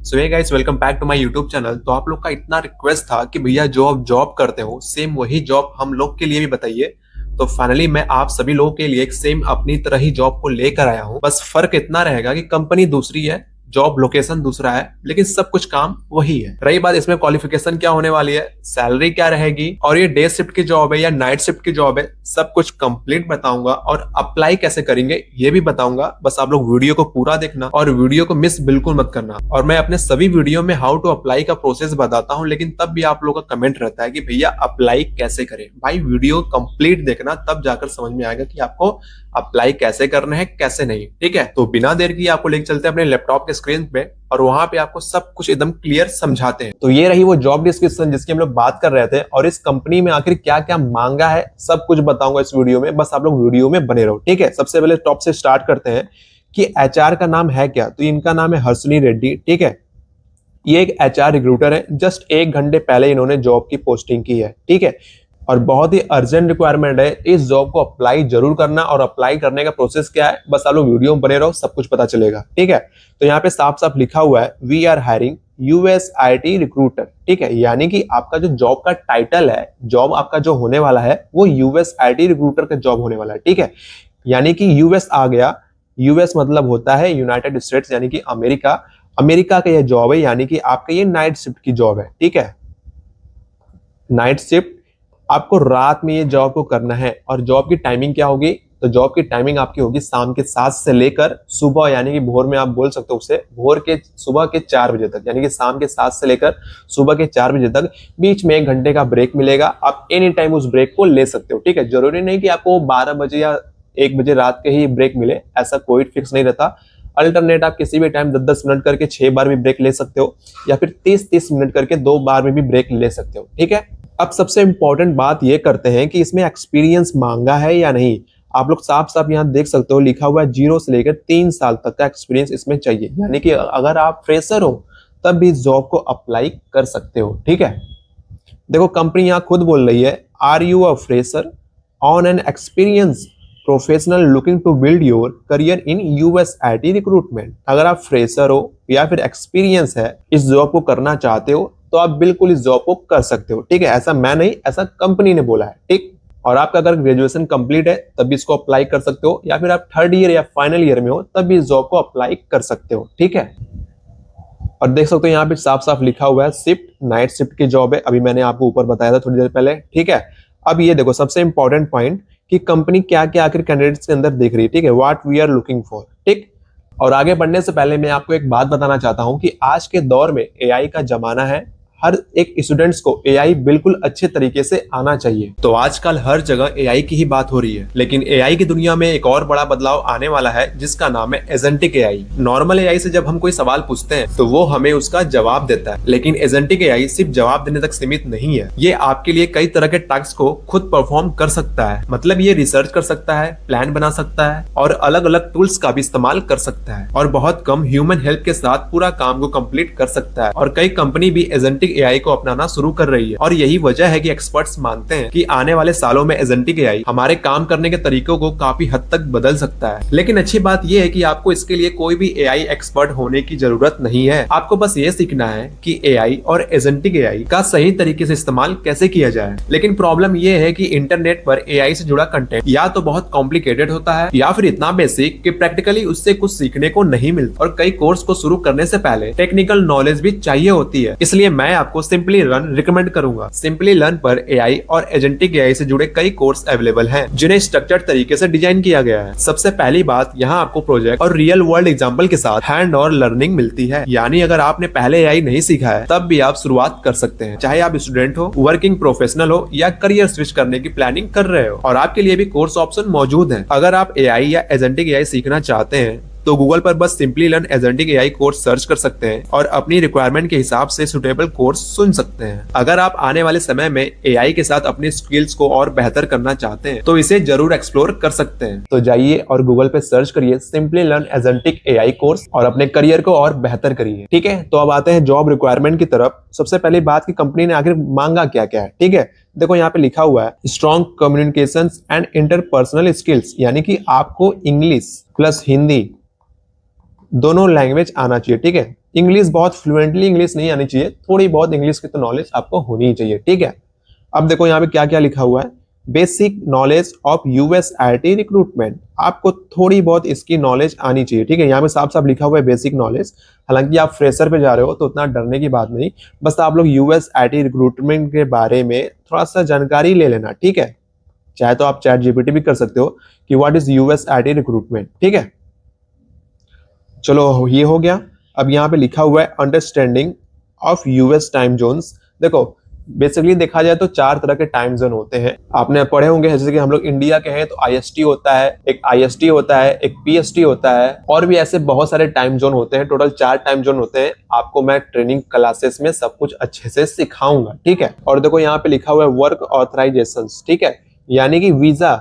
So hey guys, welcome back to my YouTube channel. तो आप लोग का इतना रिक्वेस्ट था कि भैया जो आप जॉब करते हो सेम वही जॉब हम लोग के लिए भी बताइए। तो फाइनली मैं आप सभी लोगों के लिए एक सेम अपनी तरह ही जॉब को लेकर आया हूँ। बस फर्क इतना रहेगा कि कंपनी दूसरी है, जॉब लोकेशन दूसरा है, लेकिन सब कुछ काम वही है। रही बात इसमें क्वालिफिकेशन क्या होने वाली है, सैलरी क्या रहेगी और ये डे शिफ्ट की जॉब है या नाइट शिफ्ट की जॉब है, सब कुछ कंप्लीट बताऊंगा और अप्लाई कैसे करेंगे ये भी बताऊंगा। बस आप लोग वीडियो को पूरा देखना और वीडियो को मिस बिल्कुल मत करना। और मैं अपने सभी वीडियो में हाउ टू अप्लाई का प्रोसेस बताता हूँ, लेकिन तब भी आप लोगों का कमेंट रहता है कि भैया अप्लाई कैसे करें। भाई वीडियो कंप्लीट देखना, तब जाकर समझ में आएगा कि आपको अप्लाई कैसे करना है कैसे नहीं। ठीक है, तो बिना देर की आपको लेकर चलते हैं अपने लैपटॉप के स्क्रीन पे और वहां पे आपको सब कुछ एकदम क्लियर समझाते हैं। तो ये रही वो जॉब डिस्क्रिप्शन जिसकी हम लोग बात कर रहे थे और इस कंपनी में आखिर क्या क्या मांगा है सब कुछ बताऊंगा इस वीडियो में। बस आप लोग वीडियो में बने रहो। ठीक है, सबसे पहले टॉप से स्टार्ट करते हैं कि एचआर का नाम है क्या। तो इनका नाम है हर्षिनी रेड्डी। ठीक है, ये एक एचआर रिक्रूटर है। जस्ट 1 घंटे पहले इन्होंने जॉब की पोस्टिंग की है। ठीक है, और बहुत ही अर्जेंट रिक्वायरमेंट है। इस जॉब को अप्लाई जरूर करना और अप्लाई करने का प्रोसेस क्या है बस आप लोग वीडियो में बने रहो, सब कुछ पता चलेगा। ठीक है, तो यहाँ पे साफ साफ लिखा हुआ है we are hiring USIT recruiter. ठीक है, यानी कि आपका जो जॉब का टाइटल है, जॉब आपका जो होने वाला है वो USIT रिक्रूटर का जॉब होने वाला है। ठीक है, यानी कि यूएस आ गया। यूएस मतलब होता है यूनाइटेड स्टेट्स, यानी कि अमेरिका। अमेरिका का यह जॉब है, यानी कि आपका ये नाइट शिफ्ट की जॉब है। ठीक है, नाइट शिफ्ट आपको रात में ये जॉब को करना है। और जॉब की टाइमिंग क्या होगी, तो जॉब की टाइमिंग आपकी होगी शाम के 7 से लेकर सुबह, यानी कि भोर में आप बोल सकते हो उसे, भोर के सुबह के 4 बजे तक, यानी कि शाम के 7 से लेकर सुबह के 4 बजे तक। बीच में 1 घंटे का ब्रेक मिलेगा, आप एनी टाइम उस ब्रेक को ले सकते हो। ठीक है, जरूरी नहीं कि आपको 12 बजे या 1 बजे रात के ही ब्रेक मिले, ऐसा कोई फिक्स नहीं रहता। अल्टरनेट आप किसी भी टाइम 10-10 मिनट करके 6 बार भी ब्रेक ले सकते हो, या फिर 30-30 मिनट करके 2 बार में भी ब्रेक ले सकते हो। ठीक है, अब सबसे इंपॉर्टेंट बात ये करते हैं कि इसमें एक्सपीरियंस मांगा है या नहीं। आप लोग साफ साफ यहाँ देख सकते हो लिखा हुआ है 0 से लेकर 3 साल तक का एक्सपीरियंस इसमें चाहिए, यानी कि अगर आप फ्रेशर हो तब भी इस जॉब को अप्लाई कर सकते हो। ठीक है, देखो कंपनी यहाँ खुद बोल रही है are you a fresher on an experience professional looking to build your career in USIT recruitment. अगर आप फ्रेशर हो या फिर एक्सपीरियंस है, इस जॉब को करना चाहते हो तो आप बिल्कुल इस जॉब को कर सकते हो। ठीक है, ऐसा मैं नहीं, ऐसा कंपनी ने बोला है। ठीक, और आपका अगर ग्रेजुएशन कंप्लीट है तब भी इसको अप्लाई कर सकते हो, या फिर आप 3rd ईयर या फाइनल ईयर में हो तब भी इस जॉब को अप्लाई कर सकते हो। ठीक है, और देख सकते हो यहाँ पे साफ साफ लिखा हुआ है शिफ्ट नाइट शिफ्ट की जॉब है। अभी मैंने आपको ऊपर बताया था थोड़ी देर पहले। ठीक है, अब ये देखो सबसे इंपॉर्टेंट पॉइंट कि कंपनी क्या क्या आखिर कैंडिडेट्स के अंदर देख रही है। ठीक है, what we are looking for. ठीक, और आगे बढ़ने से पहले मैं आपको एक बात बताना चाहता हूं कि आज के दौर में AI का जमाना है। हर एक स्टूडेंट्स को AI बिल्कुल अच्छे तरीके से आना चाहिए। तो आजकल हर जगह AI की ही बात हो रही है, लेकिन AI की दुनिया में एक और बड़ा बदलाव आने वाला है जिसका नाम है एजेंटिक AI। नॉर्मल AI से जब हम कोई सवाल पूछते हैं तो वो हमें उसका जवाब देता है, लेकिन एजेंटिक AI सिर्फ जवाब देने तक सीमित नहीं है। ये आपके लिए कई तरह के टास्क को खुद परफॉर्म कर सकता है। मतलब ये रिसर्च कर सकता है, प्लान बना सकता है और अलग अलग टूल्स का भी इस्तेमाल कर सकता है, और बहुत कम ह्यूमन हेल्प के साथ पूरा काम को कंप्लीट कर सकता है। और कई कंपनी भी एजेंटिक AI को अपनाना शुरू कर रही है, और यही वजह है कि एक्सपर्ट्स मानते हैं कि आने वाले सालों में एजेंटिक AI हमारे काम करने के तरीकों को काफी हद तक बदल सकता है। लेकिन अच्छी बात यह है कि आपको इसके लिए कोई भी AI एक्सपर्ट होने की जरूरत नहीं है। आपको बस ये सीखना है कि AI और एजेंटिक AI का सही तरीके से इस्तेमाल कैसे किया जाए। लेकिन प्रॉब्लम यह है कि इंटरनेट पर AI से जुड़ा कंटेंट या तो बहुत कॉम्प्लिकेटेड होता है या फिर इतना बेसिक कि प्रैक्टिकली उससे कुछ सीखने को नहीं मिलता, और कई कोर्स को शुरू करने से पहले टेक्निकल नॉलेज भी चाहिए होती है। इसलिए मैं आपको सिंपली लर्न रिकमेंड करूंगा। सिंपली लर्न पर AI और एजेंटिक AI से जुड़े कई कोर्स अवेलेबल हैं, जिन्हें स्ट्रक्चर्ड तरीके से डिजाइन किया गया है। सबसे पहली बात, यहाँ आपको प्रोजेक्ट और रियल वर्ल्ड एग्जांपल के साथ हैंड और लर्निंग मिलती है। यानी अगर आपने पहले AI नहीं सीखा है तब भी आप शुरुआत कर सकते हैं, चाहे आप स्टूडेंट हो, वर्किंग प्रोफेशनल हो या करियर स्विच करने की प्लानिंग कर रहे हो। और आपके लिए भी कोर्स ऑप्शन मौजूद है। अगर आप AI या एजेंटिक AI सीखना चाहते हैं तो गूगल पर बस simply learn agentic AI course search कर सकते हैं और अपनी रिक्वायरमेंट के हिसाब से सुटेबल कोर्स चुन सकते हैं। अगर आप आने वाले समय में AI के साथ अपनी स्किल्स को और बेहतर करना चाहते हैं तो इसे जरूर एक्सप्लोर कर सकते हैं। तो जाइए और गूगल पे सर्च करिए simply learn agentic AI course और अपने करियर को और बेहतर करिए। ठीक है, तो अब आते हैं जॉब रिक्वायरमेंट की तरफ। सबसे पहली बात की कंपनी ने आखिर मांगा क्या क्या है। ठीक है, देखो यहाँ पे लिखा हुआ है strong communication and interpersonal skills, यानी कि आपको इंग्लिश प्लस हिंदी दोनों लैंग्वेज आना चाहिए। ठीक है, इंग्लिश बहुत फ्लुएंटली इंग्लिश नहीं आनी चाहिए, थोड़ी बहुत इंग्लिश की तो नॉलेज आपको होनी ही चाहिए, ठीक है। अब देखो यहाँ पे क्या क्या लिखा हुआ है, basic knowledge of US IT recruitment, आपको थोड़ी बहुत इसकी नॉलेज आनी चाहिए, ठीक है। यहाँ पे साफ साफ लिखा हुआ है बेसिक नॉलेज। हालांकि आप फ्रेशर पे जा रहे हो तो उतना डरने की बात नहीं, बस आप लोग यूएस आईटी रिक्रूटमेंट के बारे में थोड़ा सा जानकारी ले लेना, ठीक है। चाहे तो आप चैट जीपीटी भी कर सकते हो कि what is US IT recruitment, ठीक है। चलो ये हो गया। अब यहाँ पे लिखा हुआ है understanding of US time zones. देखो बेसिकली देखा जाए तो चार तरह के टाइम जोन होते हैं, आपने पढ़े होंगे। जैसे कि हम लोग इंडिया के हैं तो आईएसटी होता है, एक आईएसटी होता है, एक पीएसटी होता है, और भी ऐसे बहुत सारे टाइम जोन होते हैं। टोटल 4 टाइम जोन होते हैं। आपको मैं ट्रेनिंग क्लासेस में सब कुछ अच्छे से सिखाऊंगा, ठीक है। और देखो यहाँ पे लिखा हुआ है वर्क ऑथराइजेशन, ठीक है, यानी कि वीजा,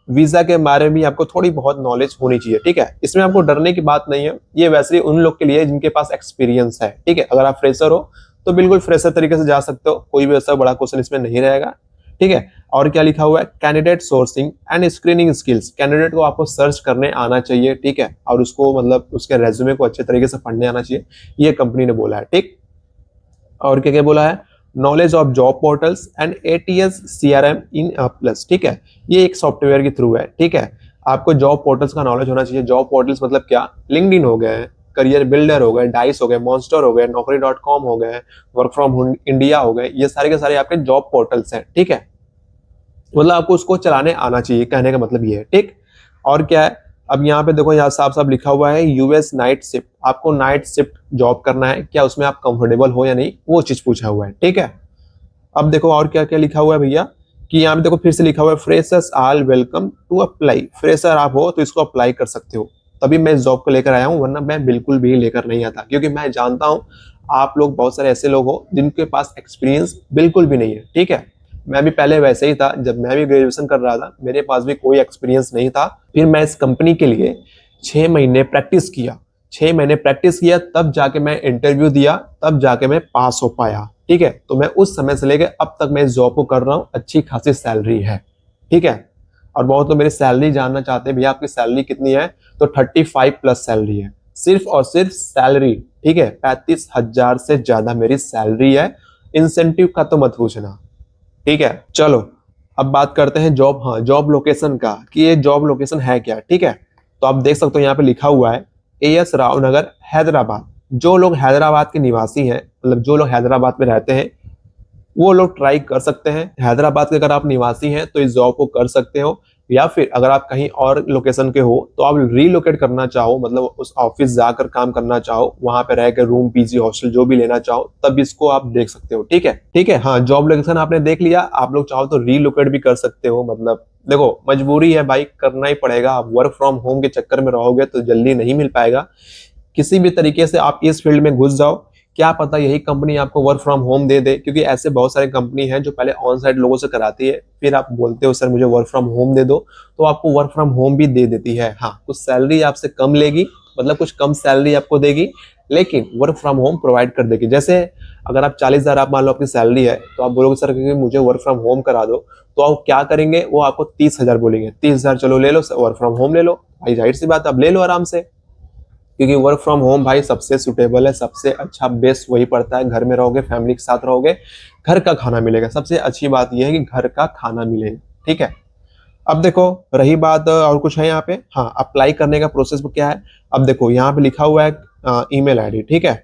वीजा के बारे में आपको थोड़ी बहुत नॉलेज होनी चाहिए, ठीक है। इसमें आपको डरने की बात नहीं है, ये वैसे ही उन लोग के लिए जिनके पास एक्सपीरियंस है, ठीक है। अगर आप फ्रेशर हो तो बिल्कुल फ्रेशर तरीके से जा सकते हो, कोई भी ऐसा बड़ा क्वेश्चन इसमें नहीं रहेगा, ठीक है। और क्या लिखा हुआ है, candidate sourcing and screening skills, candidate को आपको सर्च करने आना चाहिए, ठीक है, और उसको मतलब उसके रेज्यूमे को अच्छे तरीके से पढ़ने आना चाहिए, ये कंपनी ने बोला है, ठीक। और क्या क्या बोला है, knowledge of job portals and ATS CRM in plus, ठीक है, ये एक सॉफ्टवेयर के थ्रू है, ठीक है। आपको जॉब पोर्टल्स का नॉलेज होना चाहिए। जॉब पोर्टल्स मतलब क्या, लिंक्डइन हो गए, करियर बिल्डर हो गए, डाइस हो गए, मॉन्स्टर हो गए, नौकरी.com हो गए, वर्क फ्रॉम इंडिया हो गए, ये सारे के सारे आपके जॉब पोर्टल्स हैं, ठीक है। मतलब आपको उसको चलाने आना चाहिए, कहने का मतलब ये है, ठीक। और क्या है, अब यहाँ पे देखो, यहाँ साफ साफ लिखा हुआ है यूएस नाइट शिफ्ट, आपको नाइट शिफ्ट जॉब करना है, क्या उसमें आप कंफर्टेबल हो या नहीं, वो चीज पूछा हुआ है, ठीक है। अब देखो और क्या क्या लिखा हुआ है भैया, कि यहाँ पे देखो फिर से लिखा हुआ है freshers all welcome to apply, fresher आप हो तो इसको अप्लाई कर सकते हो। तभी मैं इस जॉब को लेकर आया हूँ, वरना मैं बिल्कुल भी लेकर नहीं आता, क्योंकि मैं जानता हूँ आप लोग बहुत सारे ऐसे लोग हो जिनके पास एक्सपीरियंस बिल्कुल भी नहीं है, ठीक है। मैं भी पहले वैसे ही था, जब मैं भी ग्रेजुएशन कर रहा था मेरे पास भी कोई एक्सपीरियंस नहीं था। फिर मैं इस कंपनी के लिए 6 महीने प्रैक्टिस किया, 6 महीने प्रैक्टिस किया, तब जाके मैं इंटरव्यू दिया, तब जाके मैं पास हो पाया, ठीक है। तो मैं उस समय से लेकर अब तक मैं इस जॉब को कर रहा हूँ, अच्छी खासी सैलरी है, ठीक है। और बहुत लोग मेरी सैलरी जानना चाहते हैं, भैया आपकी सैलरी कितनी है, तो 35 प्लस सैलरी है, सिर्फ और सिर्फ सैलरी, ठीक है। 35,000 से ज्यादा मेरी सैलरी है, इंसेंटिव का तो मत पूछना, ठीक है। चलो अब बात करते हैं जॉब, हाँ जॉब लोकेशन का, कि ये जॉब लोकेशन है क्या, ठीक है। तो आप देख सकते हो यहाँ पे लिखा हुआ है एएस राव नगर हैदराबाद। जो लोग हैदराबाद के निवासी हैं, मतलब जो लोग हैदराबाद में रहते हैं, वो लोग ट्राई कर सकते हैं। हैदराबाद के अगर आप निवासी हैं तो इस जॉब को कर सकते हो, या फिर अगर आप कहीं और लोकेशन के हो तो आप रीलोकेट करना चाहो, मतलब उस ऑफिस जाकर काम करना चाहो, वहां पे रह कर रूम पीजी हॉस्टल जो भी लेना चाहो, तब इसको आप देख सकते हो, ठीक है। ठीक है, हाँ जॉब लोकेशन आपने देख लिया, आप लोग चाहो तो रीलोकेट भी कर सकते हो। मतलब देखो मजबूरी है भाई, करना ही पड़ेगा। आप वर्क फ्रॉम होम के चक्कर में रहोगे तो जल्दी नहीं मिल पाएगा। किसी भी तरीके से आप इस फील्ड में घुस जाओ, क्या पता यही कंपनी आपको वर्क फ्रॉम होम दे दे, क्योंकि ऐसे बहुत सारे कंपनी है जो पहले ऑन साइट लोगों से कराती है, फिर आप बोलते हो सर मुझे वर्क फ्रॉम होम दे दो, तो आपको वर्क फ्रॉम होम भी दे देती है। हाँ कुछ सैलरी आपसे कम लेगी, मतलब कुछ कम सैलरी आपको देगी, लेकिन वर्क फ्रॉम होम प्रोवाइड कर देगी। जैसे अगर आप 40,000 आप मान लो आपकी सैलरी है, तो आप बोलोगे सर कि मुझे वर्क फ्रॉम होम करा दो, तो आप क्या करेंगे, वो आपको 30,000 बोलेंगे, 30,000 चलो ले लो वर्क फ्रॉम होम ले लो भाई, जाहिर सी बात आप ले लो आराम से, क्योंकि वर्क फ्रॉम होम भाई सबसे सुटेबल है, सबसे अच्छा बेस्ट वही पड़ता है। घर में रहोगे, फैमिली के साथ रहोगे, घर का खाना मिलेगा। सबसे अच्छी बात यह है कि घर का खाना मिलेगा, ठीक है। अब देखो रही बात और कुछ है यहाँ पे, हाँ अप्लाई करने का प्रोसेस क्या है। अब देखो यहाँ पे लिखा हुआ है ईमेल आईडी, ठीक है।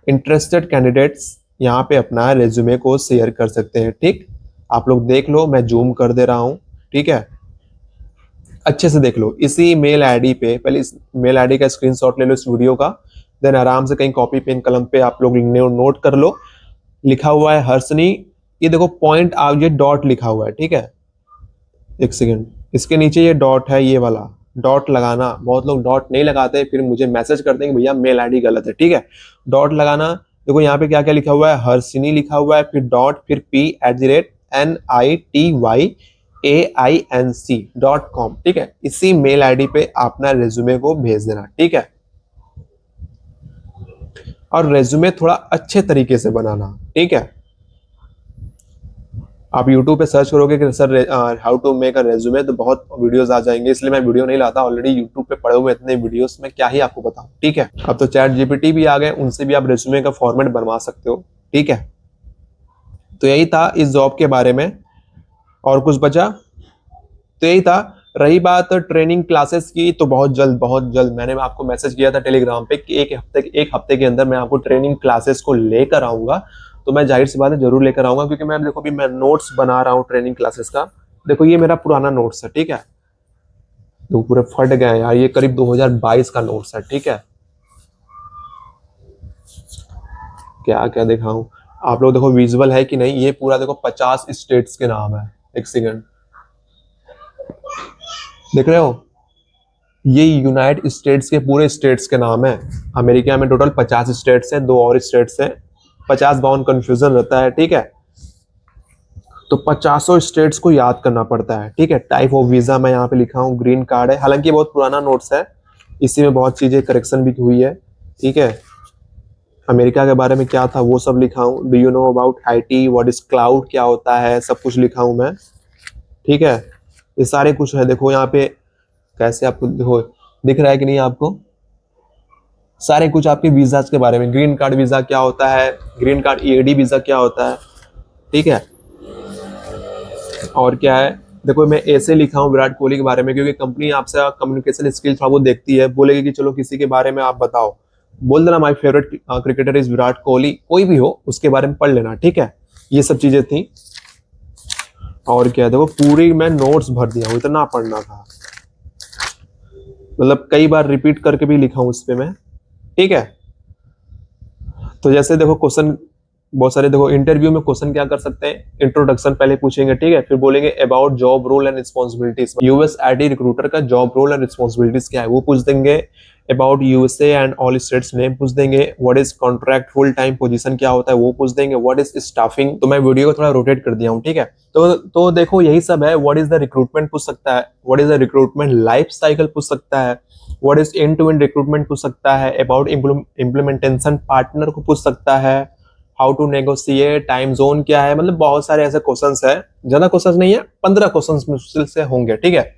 इंटरेस्टेड कैंडिडेट्स यहाँ पे अपना रेज्यूमे को शेयर कर सकते हैं, ठीक। आप लोग देख लो, मैं जूम कर दे रहा हूँ, ठीक है, अच्छे से देख लो। इसी मेल आईडी पे पहले इस मेल आईडी का स्क्रीनशॉट ले लो इस वीडियो का, देन आराम से कहीं कॉपी पेन कलम पे आप लोग नोट कर लो। लिखा हुआ है हर्षनी, ये देखो पॉइंट आप ये डॉट लिखा हुआ है, ठीक है, एक सेकेंड, इसके नीचे ये डॉट है, ये वाला डॉट लगाना। बहुत लोग डॉट नहीं लगाते, फिर मुझे मैसेज करते हैं कि भैया मेल आईडी गलत है, ठीक है। डॉट लगाना। देखो यहाँ पे क्या क्या लिखा हुआ है, हर्षिनी लिखा हुआ है, फिर डॉट, फिर PNITYAINC.com, ठीक है। इसी मेल आईडी पे अपना रेज्यूमे को भेज देना, ठीक है। और रेज्यूमे थोड़ा अच्छे तरीके से बनाना, ठीक है। आप यूट्यूब पे सर्च करोगे कि sir how to make a resume, तो बहुत वीडियोस आ जाएंगे, इसलिए मैं वीडियो नहीं लाता। ऑलरेडी यूट्यूब पे पड़े हुए इतने वीडियोस में क्या ही आपको बताऊं, ठीक है। अब तो चैट जीपीटी भी आ गए, उनसे भी आप रेज्यूमे का फॉर्मेट बनवा सकते हो, ठीक है। तो यही था इस जॉब के बारे में। और कुछ बचा? तो यही था। रही बात ट्रेनिंग क्लासेस की, तो बहुत जल्द मैंने आपको मैसेज किया था टेलीग्राम पे कि एक हफ्ते के अंदर मैं आपको ट्रेनिंग क्लासेस को लेकर आऊंगा। तो मैं जाहिर सी बात है जरूर लेकर आऊंगा, क्योंकि मैं देखो अभी मैं नोट्स बना रहा हूँ ट्रेनिंग क्लासेस का। देखो ये मेरा पुराना नोट्स है, ठीक है। तो पूरे फट गए यार, ये करीब 2022 का नोट्स है, ठीक है। क्या क्या दिखाऊं आप लोग, देखो विजुअल है कि नहीं। ये पूरा देखो 50 स्टेट्स के नाम है। एक सेकंड, देख रहे हो? ये यूनाइटेड स्टेट्स के पूरे स्टेट्स के नाम है। अमेरिका में टोटल 50 स्टेट्स हैं, 2 और स्टेट्स हैं। 50-52 कंफ्यूजन रहता है, ठीक है। तो 50 स्टेट्स को याद करना पड़ता है, ठीक है। टाइप ऑफ वीजा मैं यहाँ पे लिखा हूँ, ग्रीन कार्ड है। हालांकि बहुत पुराना नोट्स है, इसी में बहुत चीजें करेक्शन भी हुई है, ठीक है। अमेरिका के बारे में क्या था वो सब लिखा हूँ। Do you know about IT, what is cloud, क्या होता है, सब कुछ लिखा हूँ मैं, ठीक है। ये सारे कुछ है, देखो यहाँ पे कैसे आपको देखो दिख रहा है कि नहीं आपको। सारे कुछ आपके वीजाज के बारे में, ग्रीन कार्ड वीजा क्या होता है, ग्रीन कार्ड EAD वीजा क्या होता है, ठीक है। और क्या है, देखो मैं ऐसे लिखा हूँ विराट कोहली के बारे में, क्योंकि कंपनी आपसे कम्युनिकेशन स्किल थोड़ा बहुत देखती है, बोलेगी कि चलो किसी के बारे में आप बताओ, बोल देना my favourite cricketer is Virat Kohli, कोई भी हो उसके बारे में पढ़ लेना, ठीक है। ये सब चीजें थी। और क्या, देखो पूरी मैं नोट्स भर दिया हूँ, इतना पढ़ना था, मतलब कई बार रिपीट करके भी लिखा हूँ उस पे मैं, ठीक है। तो जैसे देखो क्वेश्चन बहुत सारे, देखो इंटरव्यू में क्वेश्चन क्या कर सकते हैं, इंट्रोडक्शन पहले पूछेंगे, ठीक है। फिर बोलेंगे about job role and responsibilities, US IT recruiter का जॉब रोल एंड रिस्पॉन्सिबिलिटीज क्या है वो पूछ देंगे। About USA and all states name पूछ देंगे। What is contract full time position क्या होता है वो पूछ देंगे। व्हाट इज स्टाफिंग, तो मैं वीडियो को थोड़ा रोटेट कर दिया हूँ, ठीक है। तो देखो यही सब है। व्हाट इज द रिक्रूटमेंट पूछ सकता है, what is the recruitment life cycle पूछ सकता है, what is end to end recruitment पूछ सकता है। अबाउट इम्प्लीमेंटेशन पार्टनर को पूछ सकता है। How to negotiate, time zone क्या है, मतलब बहुत सारे ऐसे क्वेश्चंस है। ज्यादा क्वेश्चंस नहीं है, 15 क्वेश्चंस मुश्किल से होंगे, ठीक है।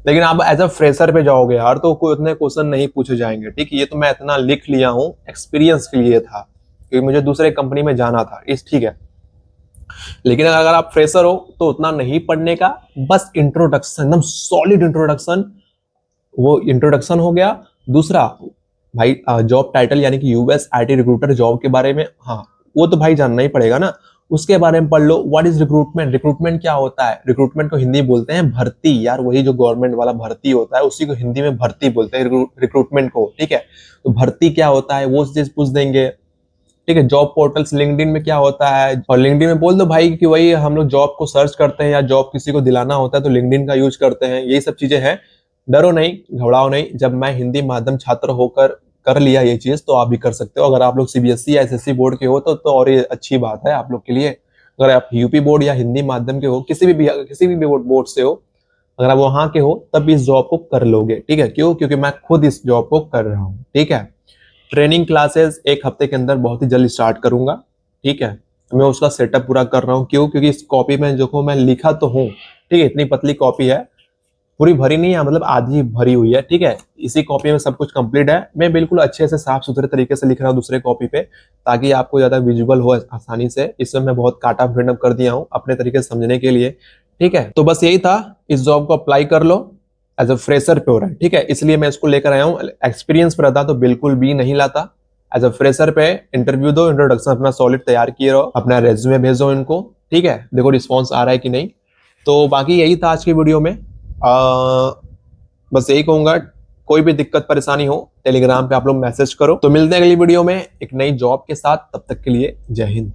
लेकिन आप एज अ फ्रेशर पे जाओगे यार, तो कोई उतने क्वेश्चन नहीं पूछे जाएंगे, ठीक है। ये तो मैं इतना लिख लिया हूँ, एक्सपीरियंस के लिए था, क्योंकि मुझे दूसरे कंपनी में जाना था, इस ठीक है। लेकिन अगर आप फ्रेशर हो तो उतना नहीं पढ़ने का, बस इंट्रोडक्शन, एकदम सॉलिड इंट्रोडक्शन, वो इंट्रोडक्शन हो गया। दूसरा भाई, जॉब टाइटल यानी कि US IT रिक्रूटर जॉब के बारे में, हाँ वो तो भाई जानना ही पड़ेगा ना। उसके बारे में पढ़ लो। व्हाट इज रिक्रूटमेंट, रिक्रूटमेंट क्या होता है, रिक्रूटमेंट को हिंदी बोलते हैं भर्ती, यार वही जो गवर्नमेंट वाला भर्ती होता है उसी को हिंदी में भर्ती बोलते हैं, रिक्रूटमेंट को, ठीक है। तो भर्ती क्या होता है वो चीज पूछ देंगे, ठीक है। जॉब पोर्टल्स, लिंक्डइन में क्या होता है, और लिंक्डइन में बोल दो भाई कि वही हम लोग जॉब को सर्च करते हैं या जॉब किसी को दिलाना होता है तो लिंक्डइन का यूज करते हैं, यही सब चीजें हैं। डरो नहीं, घबराओ नहीं, जब मैं हिंदी माध्यम छात्र होकर कर लिया ये चीज, तो आप भी कर सकते हो। अगर आप लोग CBSE या SSC बोर्ड के हो तो और ये अच्छी बात है आप लोग के लिए। अगर आप यूपी बोर्ड या हिंदी माध्यम के हो, किसी भी बोर्ड से हो, अगर आप वहां के हो तब इस जॉब को कर लोगे, ठीक है। क्यों? क्योंकि मैं खुद इस जॉब को कर रहा हूँ, ठीक है। ट्रेनिंग क्लासेस एक हफ्ते के अंदर बहुत ही जल्द स्टार्ट करूंगा, ठीक है। मैं उसका सेटअप पूरा कर रहा हूँ। क्यों? क्योंकि इस कॉपी में जो मैं लिखा तो हूँ, ठीक है, इतनी पतली कॉपी है, पूरी भरी नहीं है, मतलब आधी भरी हुई है, ठीक है। इसी कॉपी में सब कुछ कंप्लीट है। मैं बिल्कुल अच्छे से साफ सुथरे तरीके से लिख रहा हूँ दूसरे कॉपी पे, ताकि आपको ज्यादा विजुअल हो आसानी से। इसमें मैं बहुत काटा प्रिंट कर दिया हूँ अपने तरीके से समझने के लिए, ठीक है। तो बस यही था, इस जॉब को अप्लाई कर लो। एज अ फ्रेशर पे हो रहा है, ठीक है, इसलिए मैं इसको लेकर आया हूँ। एक्सपीरियंस पर रहता तो बिल्कुल भी नहीं लाता। एज अ फ्रेशर पे इंटरव्यू दो, इंट्रोडक्शन अपना सॉलिड तैयार किए रहो, अपना रेज्यूमे भेजो इनको, ठीक है। देखो रिस्पॉन्स आ रहा है कि नहीं। तो बाकी यही था आज की वीडियो में। बस यही कहूंगा, कोई भी दिक्कत परेशानी हो टेलीग्राम पे आप लोग मैसेज करो। तो मिलते हैं अगली वीडियो में एक नई जॉब के साथ, तब तक के लिए जय हिंद।